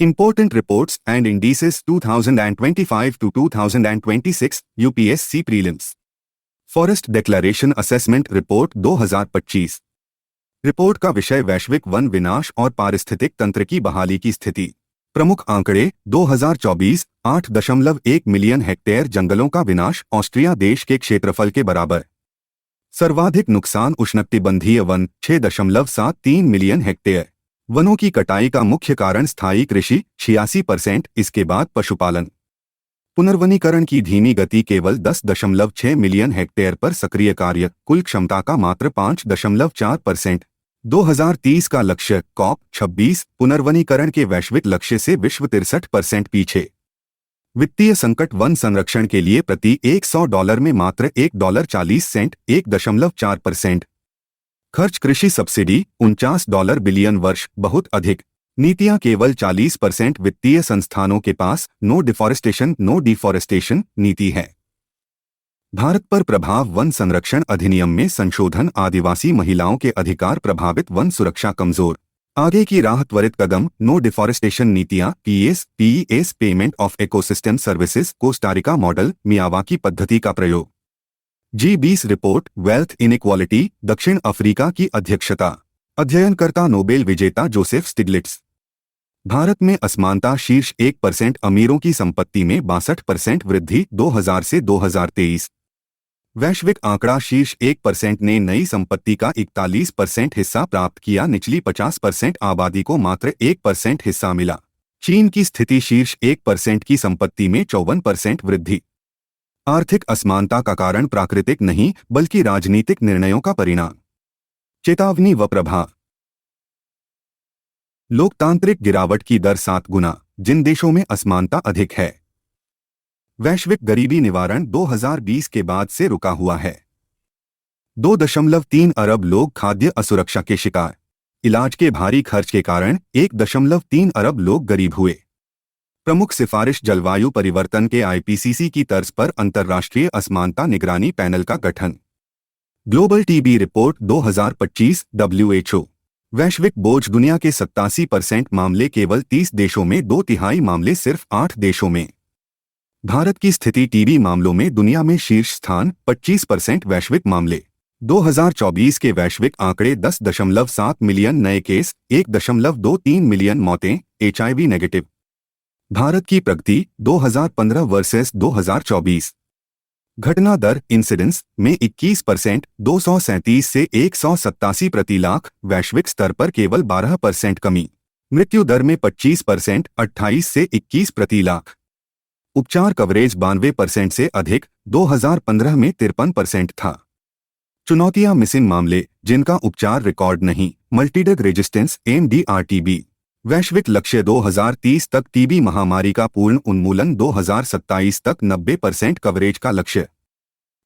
Important reports and indices 2025 to 2026 UPSC Prelims. Forest declaration assessment report 2025। Report का विषय वैश्विक one विनाश और पारिस्थितिक तंत्र की बहाली की स्थिति। प्रमुख आंकड़े 2024 8.1 मिलियन हेक्टेयर जंगलों का विनाश, ऑस्ट्रिया देश के क्षेत्रफल के बराबर। सर्वाधिक नुकसान उष्णकटिबंधीय वन 6.73 मिलियन हेक्टेयर। वनों की कटाई का मुख्य कारण स्थायी कृषि 86%, इसके बाद पशुपालन। पुनर्वनीकरण की धीमी गति, केवल 10.6 मिलियन हेक्टेयर पर सक्रिय कार्य, कुल क्षमता का मात्र 5.4%। 2030 का लक्ष्य कॉप 26 पुनर्वनीकरण के वैश्विक लक्ष्य से विश्व 63% पीछे। वित्तीय संकट, वन संरक्षण के लिए प्रति $100 में मात्र $1.40, 1.4%। खर्च, कृषि सब्सिडी $49 बिलियन वर्ष, बहुत अधिक। नीतियां, केवल 40% वित्तीय संस्थानों के पास नो डिफॉरेस्टेशन नीति है। भारत पर प्रभाव, वन संरक्षण अधिनियम में संशोधन, आदिवासी महिलाओं के अधिकार प्रभावित, वन सुरक्षा कमजोर। आगे की राह, त्वरित कदम, नो डिफॉरेस्टेशन नीतियां, PS payment of ecosystem services, Costa Rica model, Miyawaki पद्धति का प्रयोग। G20 रिपोर्ट, वेल्थ इनइक्वालिटी, दक्षिण अफ्रीका की अध्यक्षता। अध्ययनकर्ता नोबेल विजेता जोसेफ स्टिग्लिट्स। भारत में असमानता, शीर्ष 1%, अमीरों की संपत्ति में 62% वृद्धि 2000 से 2023। वैश्विक आंकड़ा, शीर्ष 1% ने नई संपत्ति का 41% हिस्सा प्राप्त किया, निचली 50% आबादी को मात्र 1% हिस्सा मिला। चीन की स्थिति, शीर्ष 1% की संपत्ति में 54% वृद्धि। आर्थिक असमानता का कारण प्राकृतिक नहीं बल्कि राजनीतिक निर्णयों का परिणाम। चेतावनी व प्रभाव। लोकतांत्रिक गिरावट की दर 7 गुना, जिन देशों में असमानता अधिक है। वैश्विक गरीबी निवारण 2020 के बाद से रुका हुआ है। 2.3 अरब लोग खाद्य असुरक्षा के शिकार। इलाज के भारी खर्च के कारण 1.3 अरब लोग गरीब हुए। प्रमुख सिफारिश, जलवायु परिवर्तन के IPCC की तर्ज पर अंतर्राष्ट्रीय असमानता निगरानी पैनल का गठन। Global TB report 2025 WHO। वैश्विक बोझ, दुनिया के 87% मामले केवल 30 देशों में, 2/3 मामले सिर्फ 8 देशों में। भारत की स्थिति, टीबी मामलों में दुनिया में शीर्ष स्थान, 25% वैश्विक मामले। 2024 के वैश्विक आंकड़े 10.7 मिलियन नए केस, 1.23 मिलियन मौतें, HIV नेगेटिव। भारत की प्रगति 2015 वर्सेस 2024। घटना दर, इंसिडेंस में 21%, 237 से 187 प्रति लाख, वैश्विक स्तर पर केवल 12% कमी। मृत्यु दर में 25%, 28 से 21 प्रति लाख। उपचार कवरेज 92% से अधिक, 2015 में 53% था। चुनौतियां, मिसिंग मामले जिनका उपचार रिकॉर्ड नहीं, मल्टीड्रग रेजिस्टेंस MDR-TB। वैश्विक लक्ष्य 2030 तक टीबी महामारी का पूर्ण उन्मूलन, 2027 तक 90% कवरेज का लक्ष्य।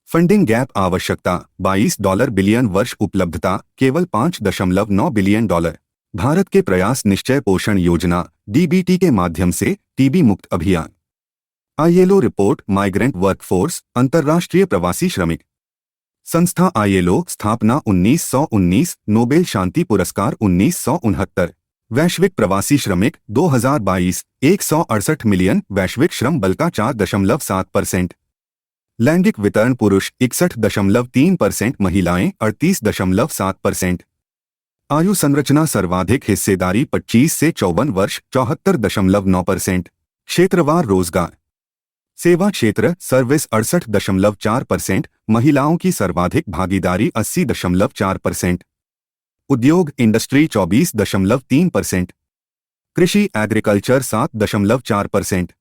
फंडिंग गैप, आवश्यकता $22 बिलियन वर्ष, उपलब्धता केवल $5.9 बिलियन। भारत के प्रयास, निश्चय पोषण योजना DBT के माध्यम से टीबी मुक्त अभियान। ILO रिपोर्ट, माइग्रेंट वर्कफोर्स, अंतर्राष्ट्रीय प्रवासी श्रमिक संस्था ILO, स्थापना 1919, नोबेल शांति पुरस्कार 1969। वैश्विक प्रवासी श्रमिक 2022 168 मिलियन, वैश्विक श्रम बल का 4.7%। लैंगिक वितरण, पुरुष 61.3%, महिलाएं 38.7%। आयु संरचना, सर्वाधिक हिस्सेदारी 25 से 54 वर्ष, 74.9%। क्षेत्रवार रोजगार, सेवा क्षेत्र, सर्विस 68.4%, महिलाओं की सर्वाधिक भागीदारी 80.4%। उद्योग, इंडस्ट्री 24.3%। कृषि, एग्रीकल्चर 7.4%।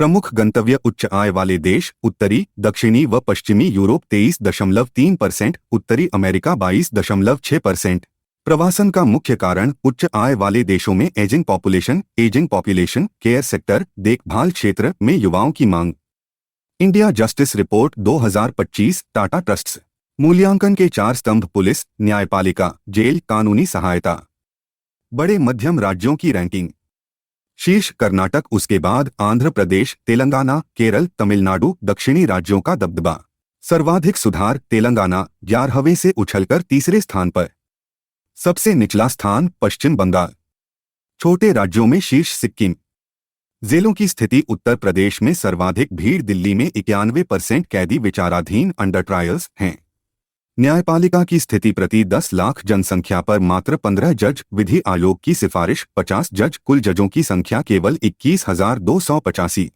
प्रमुख गंतव्य, उच्च आय वाले देश, उत्तरी, दक्षिणी व पश्चिमी यूरोप 23.3%, उत्तरी अमेरिका 22.6%। प्रवासन का मुख्य कारण, उच्च आय वाले देशों में एजिंग पॉपुलेशन, केयर सेक्टर, देखभाल क्षेत्र में युवाओं की मांग। India justice report 2025, Tata trusts. मूल्यांकन के 4 स्तंभ, पुलिस, न्यायपालिका, जेल, कानूनी सहायता। बड़े मध्यम राज्यों की रैंकिंग। शीर्ष कर्नाटक, उसके बाद आंध्र प्रदेश, तेलंगाना, केरल, तमिलनाडु, दक्षिणी राज्यों का दबदबा। सर्वाधिक सुधार, तेलंगाना 11वें से उछलकर तीसरे स्थान पर। सबसे निचला स्थान, पश्चिम बंगाल। छोटे राज्यों में शीर्ष सिक्किम। जेलों की स्थिति उत्तर प्रदेश में सर्वाधिक भीड़, दिल्ली में 91% कैदी विचाराधीन अंडर ट्रायल्स हैं। न्यायपालिका की स्थिति प्रति 10 लाख जनसंख्या पर मात्र 15 जज, विधि आयोग की सिफारिश 50 जज, कुल जजों की संख्या केवल 21,285।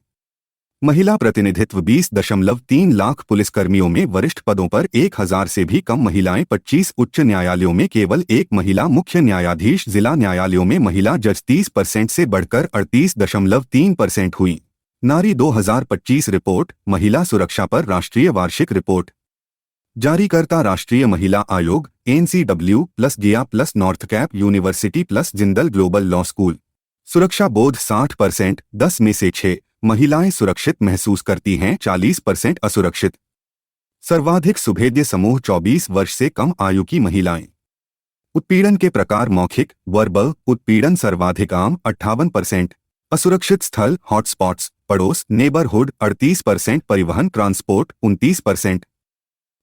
महिला प्रतिनिधित्व 20.3 लाख, पुलिसकर्मियों में वरिष्ठ पदों पर 1000 से भी कम महिलाएं, 25 उच्च न्यायालयों में केवल एक महिला मुख्य न्यायाधीश, जिला न्यायालयों में महिला जज 30% से बढ़कर 38.3% हुई। नारी 2025 रिपोर्ट, महिला सुरक्षा पर राष्ट्रीय वार्षिक रिपोर्ट। जारीकर्ता राष्ट्रीय महिला आयोग, NCW प्लस गिया plus NorthCap university plus Jindal global law school. सुरक्षा बोध 60%, 10 में से 6 महिलाएं सुरक्षित महसूस करती हैं, 40% असुरक्षित। सर्वाधिक सुभेद्य समूह 24 वर्ष से कम आयु की महिलाएं। उत्पीड़न के प्रकार मौखिक, वर्बल उत्पीड़न सर्वाधिक आम 58%। असुरक्षित स्थल हॉटस्पॉट्स, पड़ोस नेबरहुड 38%। परिवहन ट्रांसपोर्ट 29%।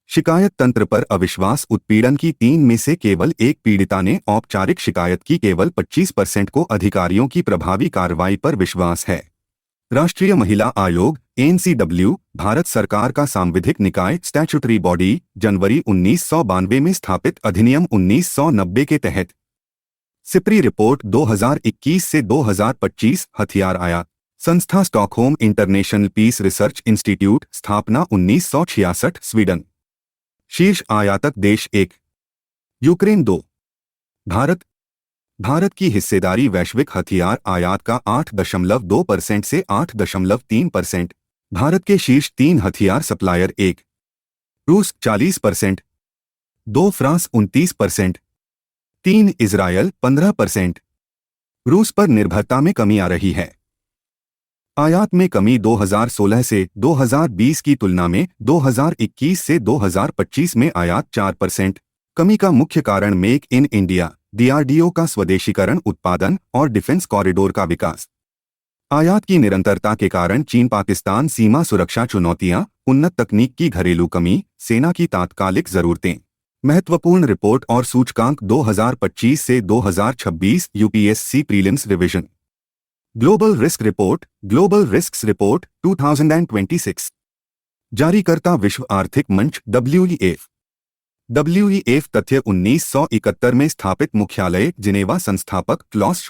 शिकायत तंत्र पर अविश्वास, उत्पीड़न की 3 में से केवल एक पीड़िता ने औपचारिक शिकायत की, केवल 25% को अधिकारियों की प्रभावी कार्रवाई पर विश्वास है। राष्ट्रीय महिला आयोग, NCW, भारत सरकार का सांविधिक निकाय, स्टैट्यूटरी बॉडी, जनवरी 1992 में स्थापित, अधिनियम 1990 के तहत। सिप्री रिपोर्ट 2021 से 2025, हथियार आयात। संस्था Stockholm International Peace Research Institute, स्थापना 1966, स्वीडन। शीर्ष आयातक देश 1, यूक्रेन 2, भारत। भारत की हिस्सेदारी वैश्विक हथियार आयात का 8.2% से 8.3%। भारत के शीर्ष 3 हथियार सप्लायर: 1 रूस 40%, 2 फ्रांस 29%, 3 इजरायल 15%। रूस पर निर्भरता में कमी आ रही है। आयात में कमी 2016 से 2020 की तुलना में 2021 से 2025 में आयात 4%। कमी का मुख्य कारण मेक इन इंडिया, DRDO का स्वदेशीकरण, उत्पादन और डिफेंस कॉरिडोर का विकास। आयात की निरंतरता के कारण चीन पाकिस्तान सीमा सुरक्षा चुनौतियां, उन्नत तकनीक की घरेलू कमी, सेना की तात्कालिक जरूरतें। महत्वपूर्ण रिपोर्ट और सूचकांक 2025 से 2026 UPSC prelims revision. Global risk report, global risks report 2026। जारीकर्ता विश्व आर्थिक मंच, WEF। WEF तथ्य 1971 में स्थापित, मुख्यालय जिनेवा, संस्थापक क्लॉस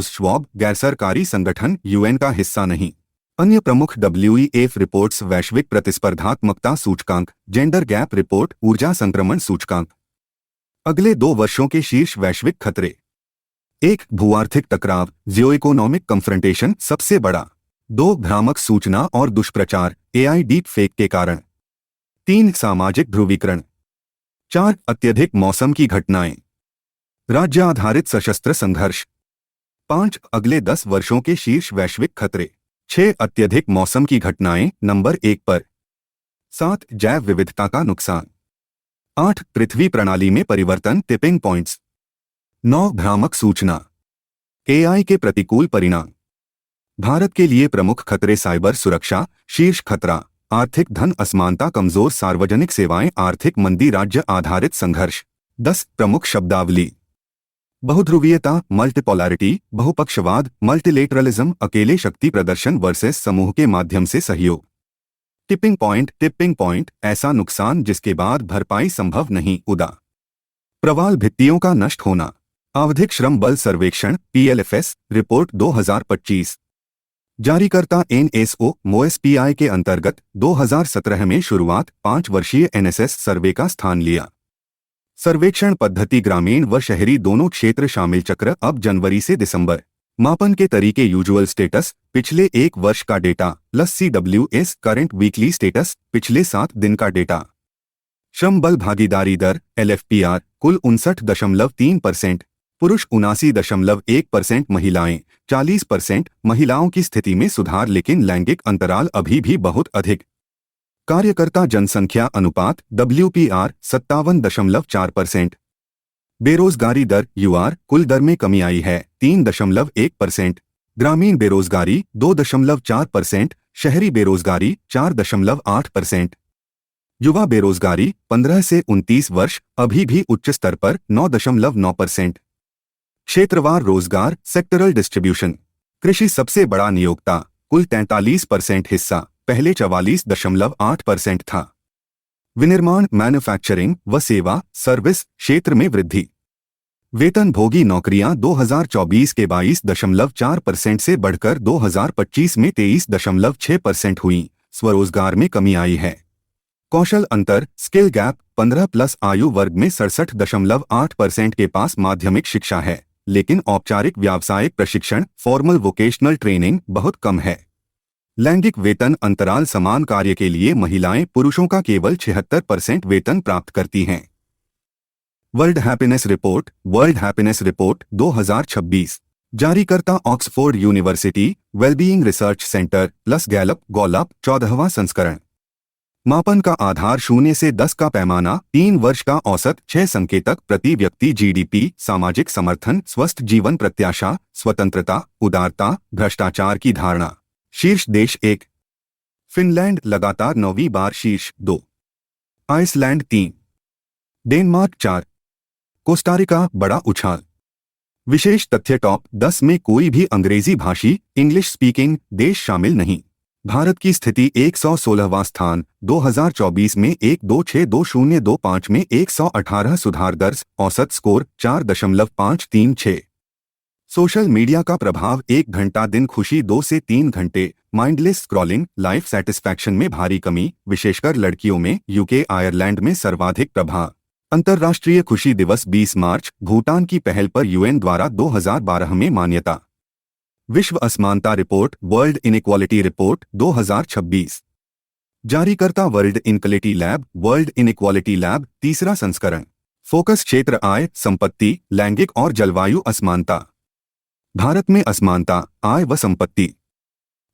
श्वाब, गैरसरकारी संगठन, UN का हिस्सा नहीं। अन्य प्रमुख WEF रिपोर्ट्स: वैश्विक प्रतिस्पर्धात्मकता सूचकांक, जेंडर गैप रिपोर्ट, ऊर्जा संक्रमण सूचकांक। अगले 2 वर्षों के शीर्ष वैश्विक खतरे: 1 भूआर्थिक टकराव, जियो इकोनॉमिक कन्फ्रंटेशन सबसे बड़ा। 2 भ्रामक सूचना और दुष्प्रचार, AI डीप फेक के कारण। 3 सामाजिक ध्रुवीकरण। 4 अत्यधिक मौसम की घटनाएं, राज्य आधारित सशस्त्र संघर्ष। 5 अगले 10 वर्षों के शीर्ष वैश्विक खतरे। 6 अत्यधिक मौसम की घटनाएं, नंबर 1 पर। 7 जैव विविधता का नुकसान। 8 पृथ्वी प्रणाली में परिवर्तन, टिपिंग पॉइंट्स। 9 भ्रामक सूचना, AI के प्रतिकूल परिणाम। भारत के लिए प्रमुख खतरे: साइबर सुरक्षा, शीर्ष खतरा आर्थिक धन असमानता, कमजोर सार्वजनिक सेवाएं, आर्थिक मंदी, राज्य आधारित संघर्ष। 10 प्रमुख शब्दावली: बहुध्रुवीयता, मल्टीपोलैरिटी, बहुपक्षवाद, मल्टीलेटरलिज्म, अकेले शक्ति प्रदर्शन वर्सेस समूह के माध्यम से सहयोग। टिपिंग पॉइंट, ऐसा नुकसान जिसके बाद भरपाई संभव नहीं, उदा। प्रवाल भित्तियों का नष्ट होना। आवधिक श्रम बल सर्वेक्षण, PLFS रिपोर्ट 2025। जारीकर्ता NSO MOSPI के अंतर्गत 2017 में शुरुआत, 5 वर्षीय NSS सर्वे का स्थान लिया। सर्वेक्षण पद्धति ग्रामीण व शहरी दोनों क्षेत्र शामिल। चक्र अब जनवरी से दिसंबर। मापन के तरीके: यूजुअल स्टेटस, पिछले 1 वर्ष का data, plus CWS current weekly status, पिछले 7 दिन का डेटा। श्रम बल भागीदारी दर, LFPR, कुल 59.3%, पुरुष 79.1%, महिलाएं 40%। महिलाओं की स्थिति में सुधार, लेकिन लैंगिक अंतराल अभी भी बहुत अधिक। कार्यकर्ता जनसंख्या अनुपात, WPR 57.4%। बेरोजगारी दर, UR, कुल दर में कमी आई है, 3.1%। ग्रामीण बेरोजगारी 2.4%, शहरी बेरोजगारी 4.8%। युवा बेरोजगारी 15 से 29 वर्ष, अभी भी उच्च स्तर पर 9.9%। क्षेत्रवार रोजगार सेक्टरल डिस्ट्रीब्यूशन। कृषि सबसे बड़ा नियोक्ता, कुल 43% हिस्सा, पहले 44.8% था। विनिर्माण मैन्युफैक्चरिंग व सेवा सर्विस क्षेत्र में वृद्धि। वेतन भोगी नौकरियां 2024 के 22.4% से बढ़कर 2025 में 23.6% हुई। स्वरोजगार में कमी आई है। कौशल अंतर स्किल गैप 15+ आयु वर्ग में 67.8% के पास माध्यमिक शिक्षा है, लेकिन औपचारिक व्यावसायिक प्रशिक्षण फॉर्मल वोकेशनल ट्रेनिंग बहुत कम है। लैंगिक वेतन अंतराल समान कार्य के लिए महिलाएं पुरुषों का केवल 76% वेतन प्राप्त करती हैं। वर्ल्ड हैप्पीनेस रिपोर्ट 2026 जारीकर्ता Oxford university wellbeing research centre plus Gallup 14वां संस्करण। मापन का आधार 0 से 10 का पैमाना, 3 वर्ष का औसत, 6 संकेतक प्रति व्यक्ति जीडीपी, सामाजिक समर्थन, स्वस्थ जीवन प्रत्याशा, स्वतंत्रता, उदारता, भ्रष्टाचार की धारणा। शीर्ष देश 1, फिनलैंड लगातार 9वीं बार शीर्ष 2, आइसलैंड 3, डेनमार्क 4, कोस्टारिका बड़ा उछाल। विशेष तथ्य टॉप 10 में कोई भी अंग्रेजी भाषी इंग्लिश स्पीकिंग देश शामिल नहीं। भारत की स्थिति 116वां स्थान, 2024 में 1262025 में 118 सुधार दर्ज, औसत स्कोर 4.536। सोशल मीडिया का प्रभाव 1 घंटा दिन खुशी 2 से 3 घंटे, माइंडलेस स्क्रॉलिंग, लाइफ सेटिस्फैक्शन में भारी कमी, विशेषकर लड़कियों में, यूके आयरलैंड में सर्वाधिक प्रभाव। अंतर्राष्ट्रीय खुशी दिवस 20 मार्च, भूटान की पहल पर यूएन द्वारा 2012 में मान्यता। विश्व असमानता रिपोर्ट वर्ल्ड इनइक्वालिटी रिपोर्ट 2026 जारीकर्ता वर्ल्ड इनइक्वालिटी लैब 3रा संस्करण। फोकस क्षेत्र आय, संपत्ति, लैंगिक और जलवायु असमानता। भारत में असमानता आय व संपत्ति।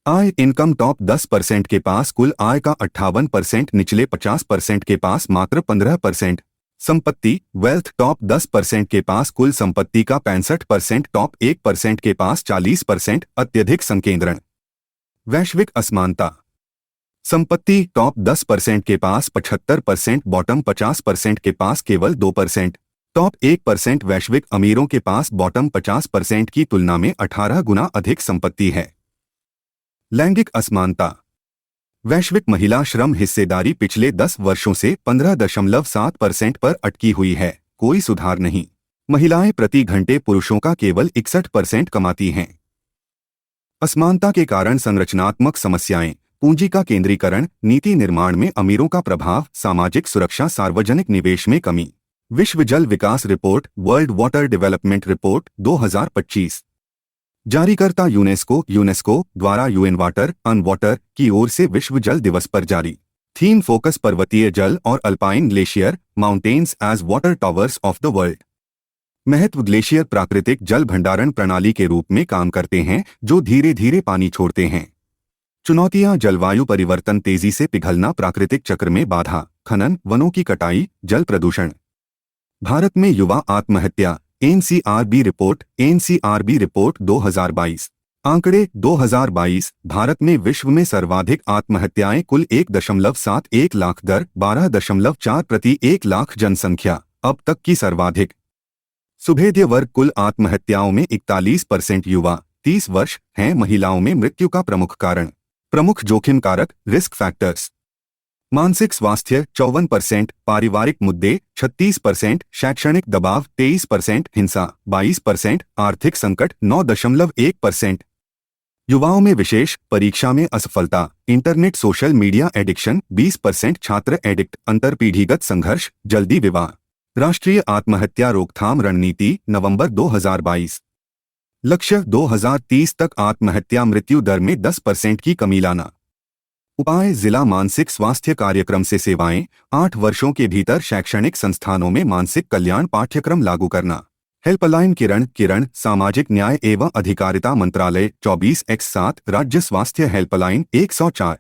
आय इनकम टॉप 10% के पास कुल आय का 58%, निचले 50% के पास मात्र 15%। संपत्ति वेल्थ टॉप 10% के पास कुल संपत्ति का 65%, टॉप 1% के पास 40%, अत्यधिक संकेंद्रण। वैश्विक असमानता। संपत्ति टॉप 10% के पास 75%, बॉटम 50% के पास केवल 2%, टॉप 1% वैश्विक अमीरों के पास बॉटम 50% की तुलना में 18 गुना अधिक संपत्ति है। लैंगिक असमानता। वैश्विक महिला श्रम हिस्सेदारी पिछले 10 वर्षों से 15.7% पर अटकी हुई है, कोई सुधार नहीं। महिलाएं प्रति घंटे पुरुषों का केवल 61% कमाती हैं। असमानता के कारण संरचनात्मक समस्याएं, पूंजी का केंद्रीकरण, नीति निर्माण में अमीरों का प्रभाव, सामाजिक सुरक्षा, सार्वजनिक निवेश में कमी। विश्व जल विकास report world water development report 2025 जारीकर्ता यूनेस्को द्वारा यूएन वाटर अन वाटर की ओर से विश्व जल दिवस पर जारी। थीम फोकस पर्वतीय जल और alpine glacier mountains as water towers of the world. महत्व ग्लेशियर प्राकृतिक जल भंडारण प्रणाली के रूप में काम करते हैं जो धीरे धीरे पानी छोड़ते हैं। चुनौतियां जलवायु परिवर्तन, तेजी से पिघलना, प्राकृतिक चक्र में बाधा, खनन, वनों की कटाई, जल प्रदूषण। भारत में युवा आत्महत्या एनसीआरबी रिपोर्ट 2022 आंकड़े 2022 भारत में विश्व में सर्वाधिक आत्महत्याएं कुल 1.71 लाख दर 12.4 प्रति 1 लाख जनसंख्या अब तक की सर्वाधिक। सुभेद्य वर्ग कुल आत्महत्याओं में 41% युवा 30 वर्ष हैं। महिलाओं में मृत्यु का प्रमुख कारण। प्रमुख जोखिम कारक रिस्क फैक्टर्स। मानसिक स्वास्थ्य 54%, पारिवारिक मुद्दे 36%, शैक्षणिक दबाव 23%, हिंसा 22%, आर्थिक संकट 9.1%। युवाओं में विशेष परीक्षा में असफलता, इंटरनेट सोशल मीडिया एडिक्शन 20%, छात्र एडिक्ट, अंतरपीढ़ीगत संघर्ष, जल्दी विवाह। राष्ट्रीय आत्महत्या रोकथाम रणनीति नवंबर 2022 लक्ष्य 2030 तक आत्महत्या मृत्यु दर में 10% की कमी लाना। उपाय जिला मानसिक स्वास्थ्य कार्यक्रम से सेवाएं 8 वर्षों के भीतर शैक्षणिक संस्थानों में मानसिक कल्याण पाठ्यक्रम लागू करना। हेल्पलाइन किरण सामाजिक न्याय एवं अधिकारिता मंत्रालय 24x7 राज्य स्वास्थ्य हेल्पलाइन 104।